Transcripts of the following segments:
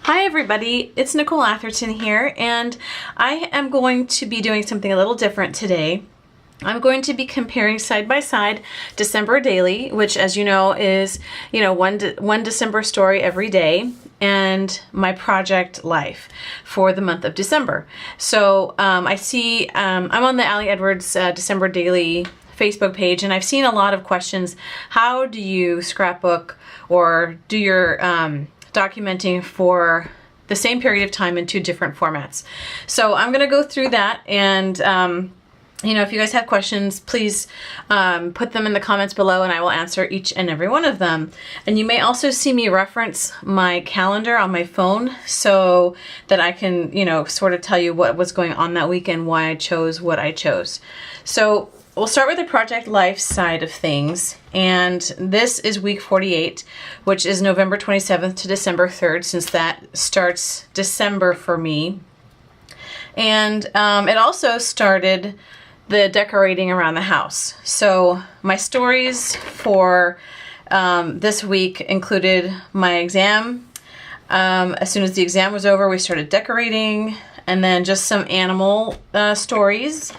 Hi everybody, it's Nicole Atherton here, and I am going to be doing something a little different today. I'm going to be comparing side by side December daily, which as you know is, one December story every day, and my project life for the month of December. So I see, I'm on the Allie Edwards December daily Facebook page, and I've seen a lot of questions. How do you scrapbook or do your documenting for the same period of time in two different formats? So I'm going to go through that, and if you guys have questions, please put them in the comments below and I will answer each and every one of them. And you may also see me reference my calendar on my phone so that I can, sort of tell you what was going on that week and why I chose what I chose. So we'll start with the project life side of things, and this is week 48, which is November 27th to December 3rd, since that starts December for me. And it also started the decorating around the house. So my stories for this week included my exam. As soon as the exam was over, we started decorating, and then just some animal stories.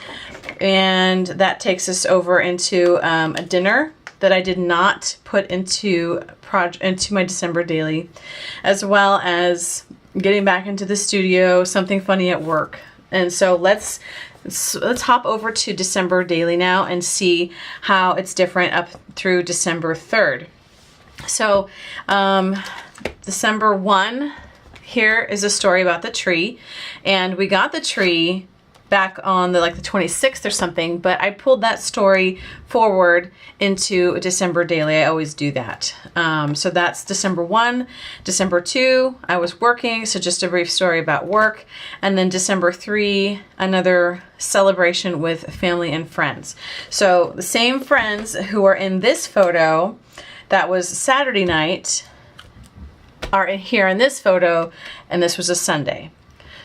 And that takes us over into a dinner that I did not put into my December daily, as well as getting back into the studio, something funny at work. And so let's hop over to December daily now and see how it's different up through December 3rd. So December 1, here is a story about the tree, and we got the tree back on the 26th or something, but I pulled that story forward into December daily. I always do that. So that's December 1. December 2, I was working, so just a brief story about work. And then December 3, another celebration with family and friends. So the same friends who are in this photo, that was Saturday night, are here in this photo, and this was a Sunday.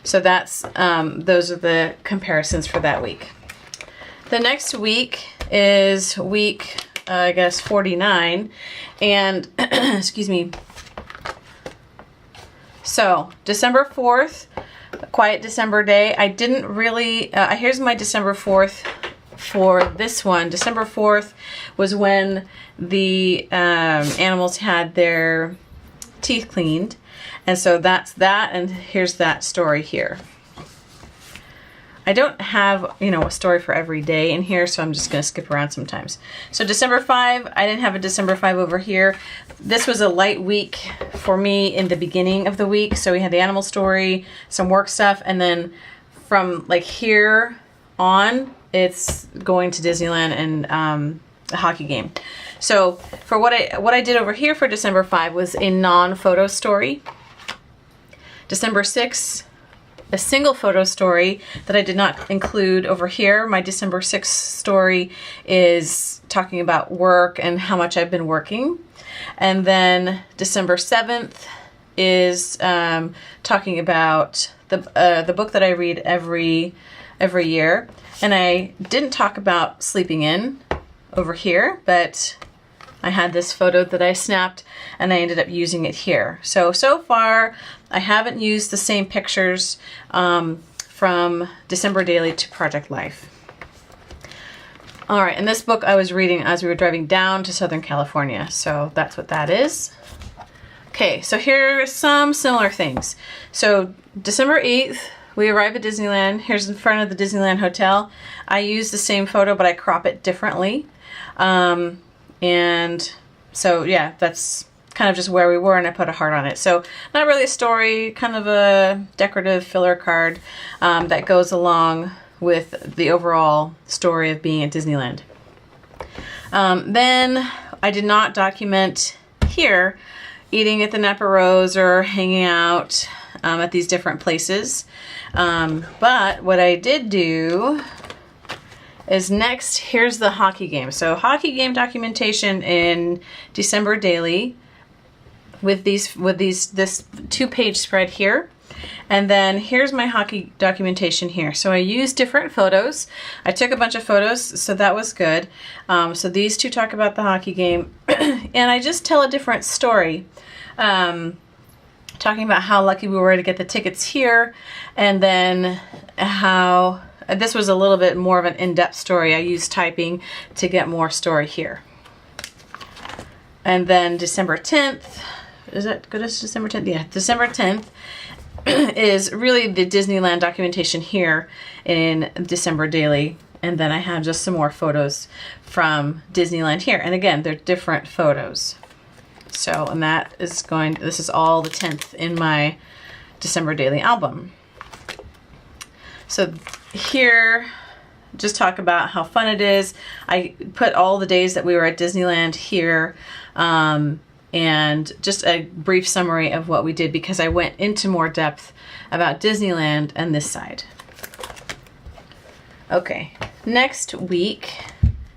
So that's those are the comparisons for that week. The next week is week, 49, and excuse me. So December 4th, quiet December day. I didn't really. Here's my December 4th for this one. December 4th was when the animals had their teeth cleaned. And so that's that, and here's that story here. I don't have, a story for every day in here, so I'm just going to skip around sometimes. So December 5, I didn't have a December 5 over here. This was a light week for me in the beginning of the week. So we had the animal story, some work stuff, and then from here on, it's going to Disneyland and a hockey game. So for what I did over here for December 5 was a non-photo story. December 6, a single photo story that I did not include over here. My December 6 story is talking about work and how much I've been working. And then December 7th is talking about the book that I read every year. And I didn't talk about sleeping in over here, but I had this photo that I snapped and I ended up using it here. So far I haven't used the same pictures from December daily to Project Life. All right, and this book I was reading as we were driving down to Southern California. So that's what that is. Okay, so here are some similar things. So December 8th, we arrive at Disneyland. Here's in front of the Disneyland Hotel. I use the same photo, but I crop it differently. And so, yeah, that's kind of just where we were, and I put a heart on it. So not really a story, kind of a decorative filler card that goes along with the overall story of being at Disneyland. Then I did not document here eating at the Napa Rose or hanging out at these different places. But what I did do is next, here's the hockey game. So hockey game documentation in December daily with this 2-page spread here. And then here's my hockey documentation here. So I used different photos. I took a bunch of photos, so that was good. So these two talk about the hockey game, and I just tell a different story. talking about how lucky we were to get the tickets here, and then how this was a little bit more of an in-depth story. I used typing to get more story here. And then December 10th, is that good as December 10th? Yeah, December 10th is really the Disneyland documentation here in December Daily. And then I have just some more photos from Disneyland here. And again, they're different photos. So, and that is this is all the 10th in my December Daily album. So here, just talk about how fun it is. I put all the days that we were at Disneyland here, and just a brief summary of what we did, because I went into more depth about Disneyland and this side. Okay, next week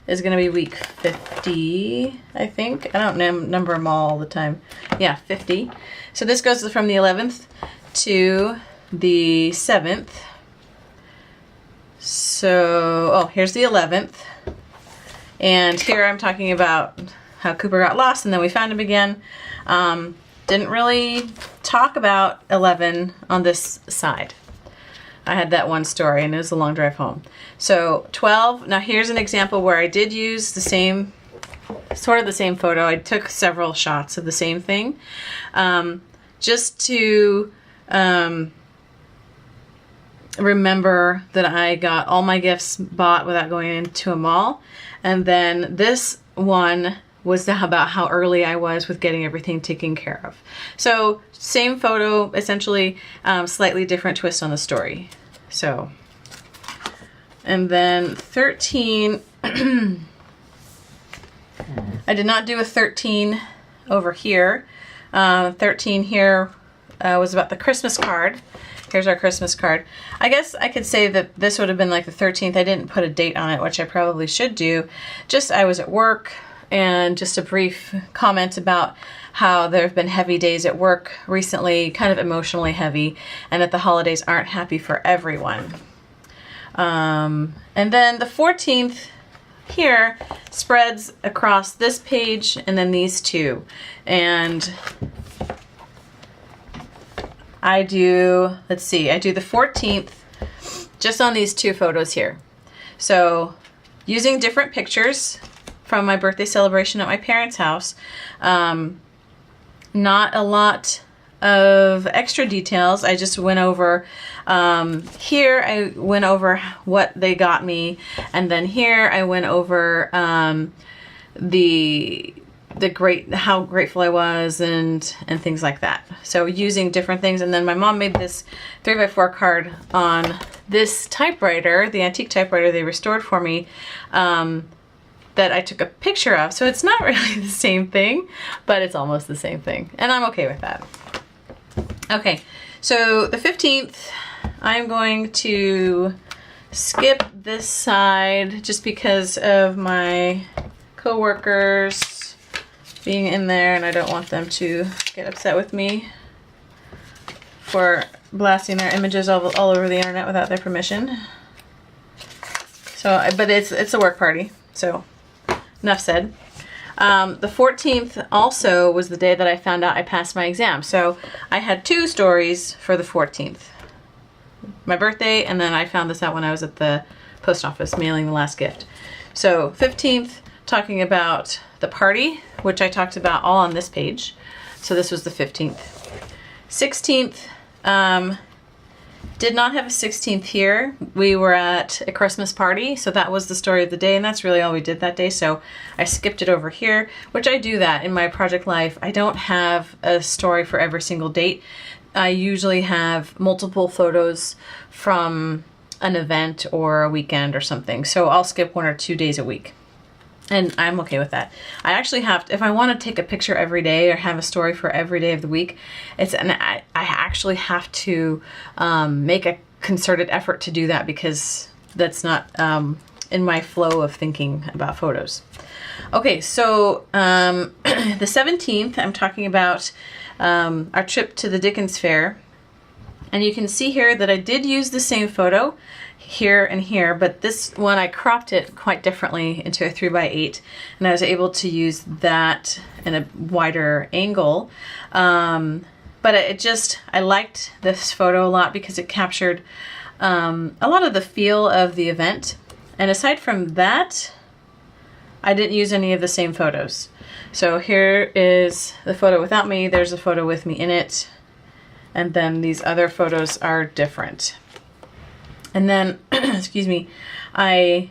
is going to be week 50, I think. I don't number them all the time. Yeah, 50. So this goes from the 11th to the 7th. So, oh, here's the 11th. And here I'm talking about how Cooper got lost and then we found him again. Didn't really talk about 11 on this side. I had that one story and it was a long drive home. So 12, now here's an example where I did use the same, sort of the same photo. I took several shots of the same thing, just to remember that I got all my gifts bought without going into a mall. And then this one was about how early I was with getting everything taken care of. So same photo, essentially slightly different twist on the story. So, and then 13, I did not do a 13 over here. 13 here was about the Christmas card. Here's our Christmas card. I guess I could say that this would have been like the 13th. I didn't put a date on it, which I probably should do. Just I was at work, and just a brief comment about how there have been heavy days at work recently, kind of emotionally heavy, and that the holidays aren't happy for everyone. And then the 14th here spreads across this page and then these two. And I do, let's see, I do the 14th just on these two photos here. So using different pictures from my birthday celebration at my parents' house. Not a lot of extra details. I just went over, here I went over what they got me, and then here I went over how grateful I was and things like that. So using different things, and then my mom made this 3x4 card on this typewriter, the antique typewriter they restored for me, that I took a picture of. So it's not really the same thing, but it's almost the same thing. And I'm okay with that. Okay, so the 15th, I'm going to skip this side just because of my coworkers being in there, and I don't want them to get upset with me for blasting their images all over the internet without their permission. So, but it's a work party, so enough said. The 14th also was the day that I found out I passed my exam. So I had two stories for the 14th. My birthday, and then I found this out when I was at the post office mailing the last gift. So 15th, talking about the party, which I talked about all on this page. So this was the 15th. 16th, did not have a 16th here. We were at a Christmas party, so that was the story of the day, and that's really all we did that day, so I skipped it over here, which I do that in my project life. I don't have a story for every single date. I usually have multiple photos from an event or a weekend or something, so I'll skip 1 or 2 days a week. And I'm okay with that. I actually have to, if I want to take a picture every day or have a story for every day of the week, I actually have to make a concerted effort to do that, because that's not in my flow of thinking about photos. Okay, so the 17th, I'm talking about our trip to the Dickens Fair. And you can see here that I did use the same photo here and here, but this one I cropped it quite differently into a 3x8, and I was able to use that in a wider angle. But but I liked this photo a lot because it captured a lot of the feel of the event. And aside from that, I didn't use any of the same photos. So here is the photo without me. There's a photo with me in it. And then these other photos are different. And then, excuse me, I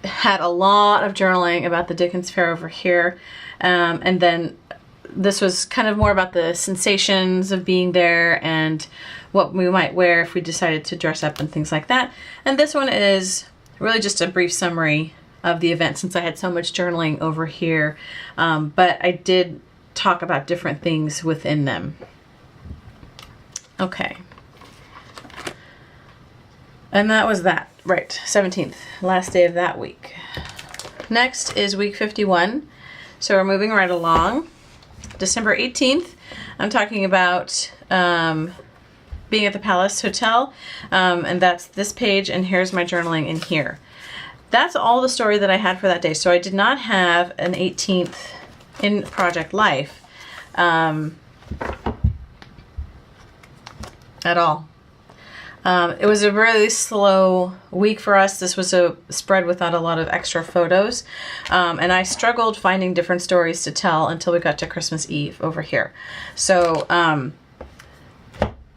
had a lot of journaling about the Dickens Fair over here. And then this was kind of more about the sensations of being there and what we might wear if we decided to dress up and things like that. And this one is really just a brief summary of the event since I had so much journaling over here. But I did talk about different things within them. Okay. And that was that. Right, 17th, last day of that week. Next is week 51. So we're moving right along. December 18th, I'm talking about being at the Palace Hotel. And that's this page, and here's my journaling in here. That's all the story that I had for that day. So I did not have an 18th in Project Life at all. It was a really slow week for us. This was a spread without a lot of extra photos. And I struggled finding different stories to tell until we got to Christmas Eve over here. So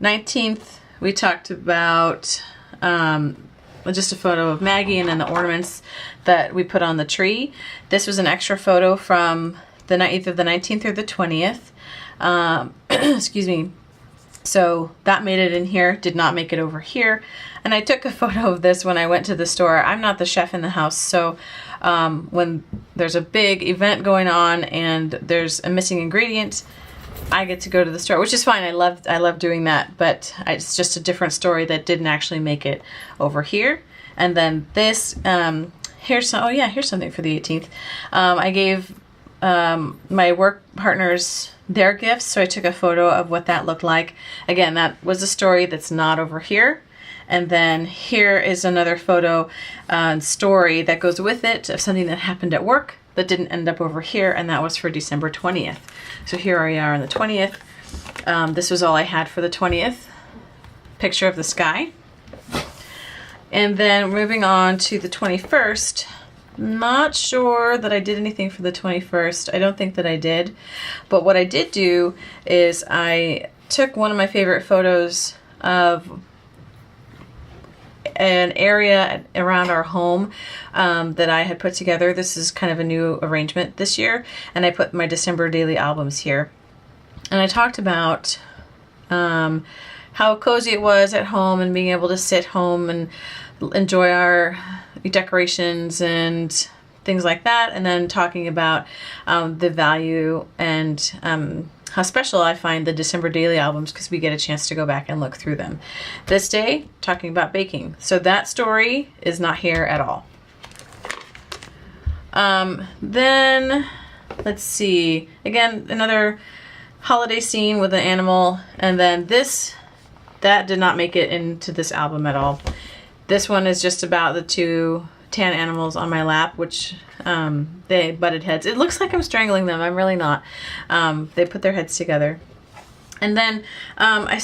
19th, we talked about just a photo of Maggie and then the ornaments that we put on the tree. This was an extra photo from either the 19th or the 20th. Excuse me. So that made it in here, did not make it over here. And I took a photo of this when I went to the store. I'm not the chef in the house, so when there's a big event going on and there's a missing ingredient, I get to go to the store, which is fine. I love doing that, but it's just a different story that didn't actually make it over here. And then this, here's something for the 18th. I gave my work partners their gifts, so I took a photo of what that looked like. Again, that was a story that's not over here. And then here is another photo story that goes with it of something that happened at work that didn't end up over here, and that was for December 20th. So here we are on the 20th. This was all I had for the 20th. Picture of the sky. And then moving on to the 21st. Not sure that I did anything for the 21st. I don't think that I did. But what I did do is I took one of my favorite photos of an area around our home that I had put together. This is kind of a new arrangement this year. And I put my December daily albums here. And I talked about how cozy it was at home and being able to sit home and enjoy our decorations and things like that, and then talking about the value and how special I find the December daily albums because we get a chance to go back and look through them. This day, talking about baking. So that story is not here at all. Then, let's see. Again, another holiday scene with an animal, and then that did not make it into this album at all. This one is just about the two tan animals on my lap, which they butted heads. It looks like I'm strangling them. I'm really not. They put their heads together. And then I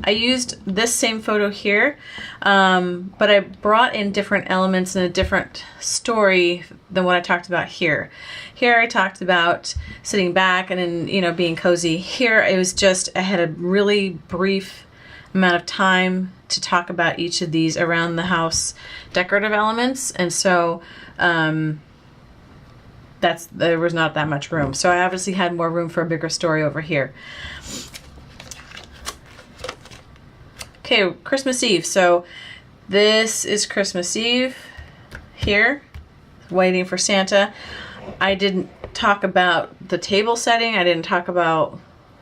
used this same photo here, but I brought in different elements and a different story than what I talked about here. Here I talked about sitting back and being cozy. Here it was just, I had a really brief amount of time to talk about each of these around the house decorative elements, and so there was not that much room. So I obviously had more room for a bigger story over here. Okay, Christmas Eve. So this is Christmas Eve here, waiting for Santa. I didn't talk about the table setting. I didn't talk about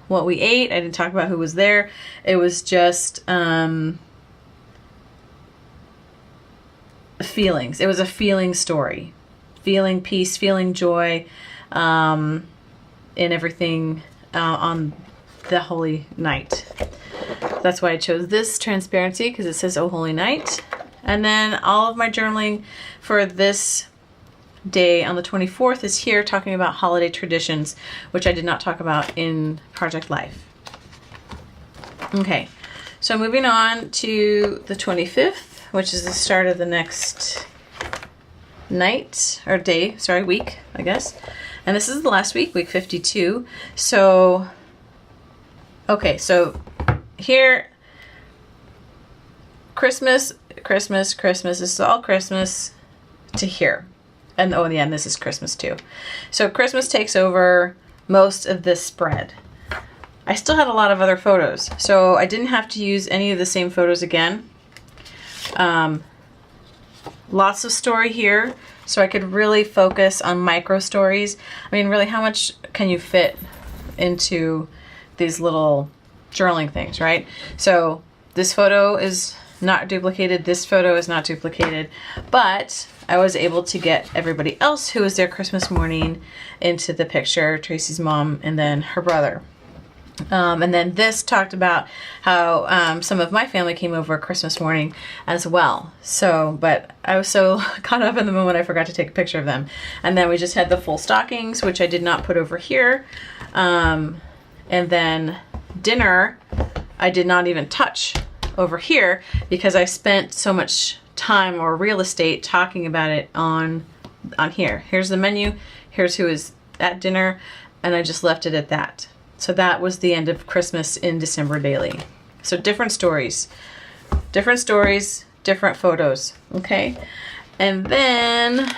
what we ate. I didn't talk about who was there. It was just feelings. It was a feeling story. Feeling peace, feeling joy in everything on the holy night. That's why I chose this transparency, because it says "Oh Holy Night." And then all of my journaling for this day on the 24th is here talking about holiday traditions, which I did not talk about in Project Life. Okay, so moving on to the 25th, which is the start of the next night, or day, sorry, week, I guess. And this is the last week, week 52. So, okay, so here, Christmas, Christmas, Christmas, this is all Christmas to here. And oh, yeah, and this is Christmas too. So Christmas takes over most of this spread. I still had a lot of other photos, so I didn't have to use any of the same photos again. Lots of story here, so I could really focus on micro stories. I mean, really, how much can you fit into these little journaling things, right? So this photo is not duplicated, this photo is not duplicated, but I was able to get everybody else who was there Christmas morning into the picture, Tracy's mom and then her brother. And then this talked about how some of my family came over Christmas morning as well. So, but I was so caught up in the moment I forgot to take a picture of them. And then we just had the full stockings, which I did not put over here. And then dinner, I did not even touch over here because I spent so much time or real estate talking about it on here. Here's the menu, here's who is at dinner, and I just left it at that. So that was the end of Christmas in December Daily. So different stories, different photos, okay? And then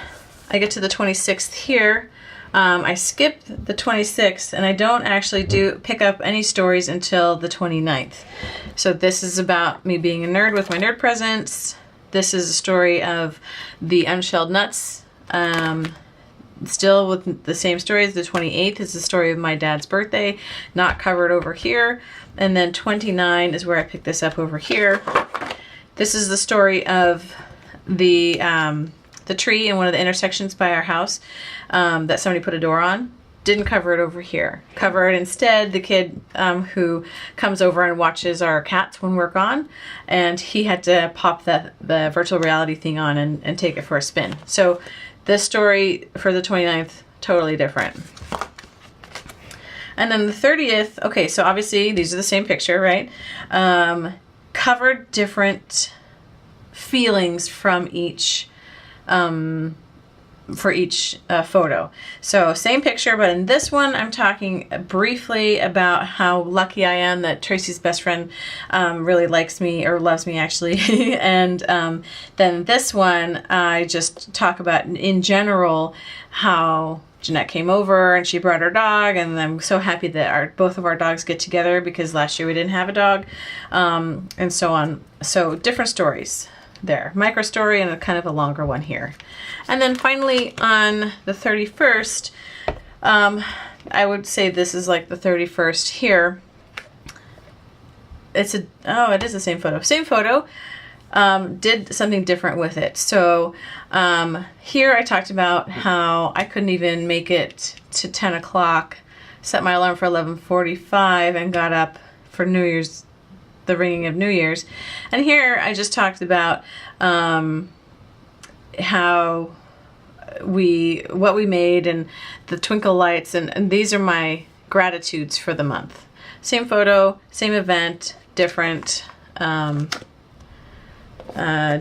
I get to the 26th here. I skip the 26th and I don't actually pick up any stories until the 29th. So this is about me being a nerd with my nerd presents. This is a story of the unshelled nuts. Still with the same stories. The 28th is the story of my dad's birthday, not covered over here. And then 29 is where I picked this up over here. This is the story of the tree in one of the intersections by our house that somebody put a door on. Didn't cover it over here. Covered instead the kid who comes over and watches our cats when we're gone, and he had to pop the virtual reality thing on and take it for a spin. So this story for the 29th, totally different. And then the 30th, okay, so obviously these are the same picture, right? Covered different feelings from each for each photo. So same picture, but in this one I'm talking briefly about how lucky I am that Tracy's best friend really likes me, or loves me actually. And then this one I just talk about in general how Jeanette came over and she brought her dog, and I'm so happy that both of our dogs get together because last year we didn't have a dog, and so on. So different stories there, micro story and a kind of a longer one here. And then finally on the 31st, I would say this is like the 31st here. It is the same photo. Same photo, did something different with it. So here I talked about how I couldn't even make it to 10 o'clock, set my alarm for 11:45 and got up for New Year's, the ringing of New Year's. And here I just talked about how what we made and the twinkle lights, and these are my gratitudes for the month. Same photo, same event, different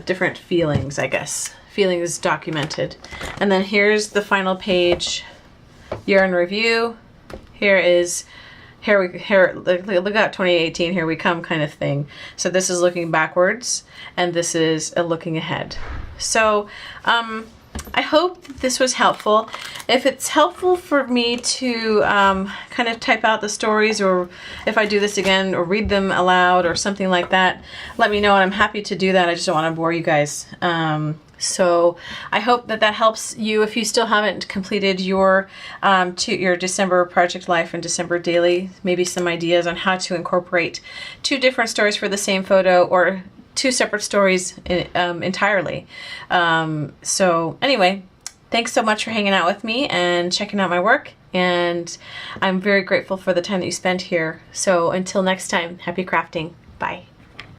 different feelings, I guess. Feelings documented. And then here's the final page, year in review. Here look at 2018, here we come kind of thing. So this is looking backwards and this is a looking ahead. So I hope that this was helpful. If it's helpful for me to kind of type out the stories, or if I do this again or read them aloud or something like that, let me know and I'm happy to do that. I just don't want to bore you guys. So I hope that helps you if you still haven't completed your December Project Life and December Daily. Maybe some ideas on how to incorporate two different stories for the same photo, or two separate stories entirely. So anyway, thanks so much for hanging out with me and checking out my work. And I'm very grateful for the time that you spent here. So until next time, happy crafting. Bye.